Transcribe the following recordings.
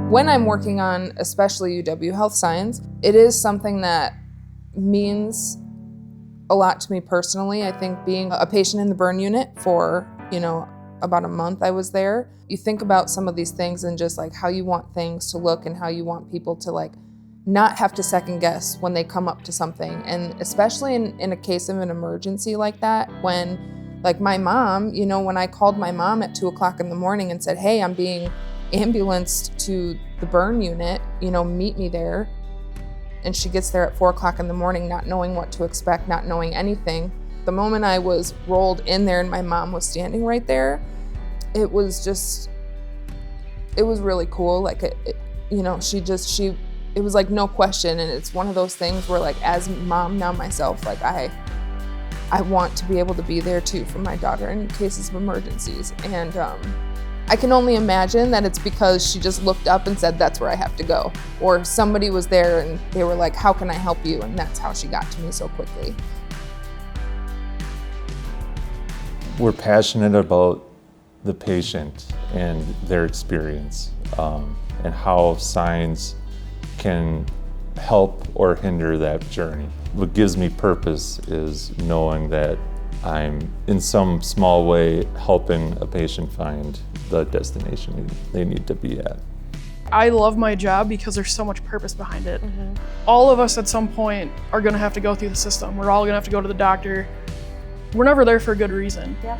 When I'm working on especially UW Health Science, it is something that means a lot to me personally. I think being a patient in the burn unit for, about a month I was there, you think about some of these things and just like how you want things to look and how you want people to like not have to second guess when they come up to something. And especially in a case of an emergency like that, when like my mom, when I called my mom at 2:00 in the morning and said, hey, I'm being ambulanced to the burn unit, meet me there. And she gets there at 4:00 in the morning, not knowing what to expect, not knowing anything. The moment I was rolled in there and my mom was standing right there, it was really cool. Like, it was like no question. And it's one of those things where like, as mom now myself, like I want to be able to be there too for my daughter in cases of emergencies. And I can only imagine that it's because she just looked up and said, that's where I have to go. Or somebody was there and they were like, how can I help you? And that's how she got to me so quickly. We're passionate about the patient and their experience, and how signs can help or hinder that journey. What gives me purpose is knowing that I'm in some small way helping a patient find the destination they need to be at. I love my job because there's so much purpose behind it. Mm-hmm. All of us at some point are gonna have to go through the system. We're all gonna have to go to the doctor. We're never there for a good reason. Yep.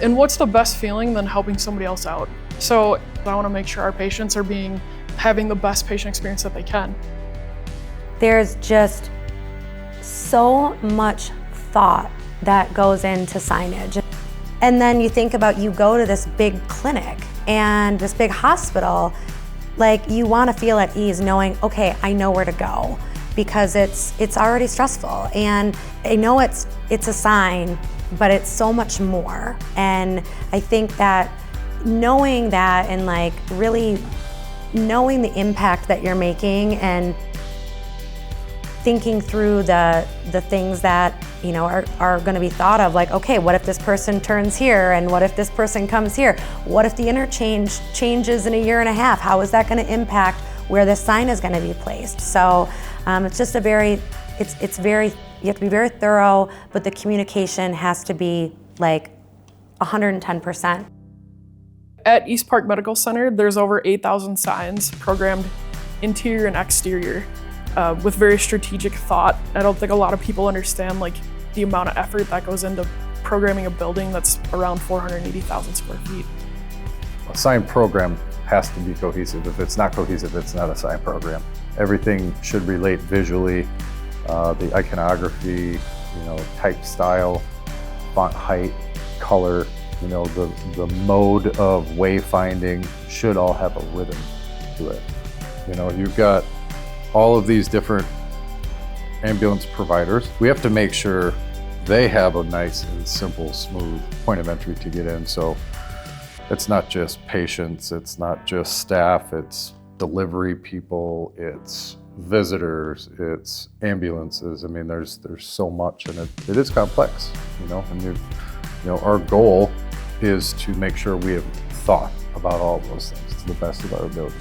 And what's the best feeling than helping somebody else out? So I wanna make sure our patients are having the best patient experience that they can. There's just so much thought that goes into signage. And then you think about, you go to this big clinic and this big hospital, like you want to feel at ease knowing, okay, I know where to go, because it's already stressful. And I know it's a sign, but it's so much more. And I think that knowing that and like really knowing the impact that you're making and thinking through the things that are going to be thought of, like, okay, what if this person turns here, and what if this person comes here? What if the interchange changes in a year and a half? How is that going to impact where the sign is going to be placed? So it's just you have to be very thorough, but the communication has to be like 110%. At Eastpark Medical Center, there's over 8,000 signs programmed interior and exterior. With very strategic thought. I don't think a lot of people understand like the amount of effort that goes into programming a building that's around 480,000 square feet. A sign program has to be cohesive. If it's not cohesive, it's not a sign program. Everything should relate visually, the iconography, type, style, font height, color, the mode of wayfinding should all have a rhythm to it. You've got all of these different ambulance providers. We have to make sure they have a nice and simple, smooth point of entry to get in. So it's not just patients, it's not just staff, it's delivery people, it's visitors, it's ambulances. I mean, there's so much, and it is complex, and our goal is to make sure we have thought about all of those things to the best of our abilities.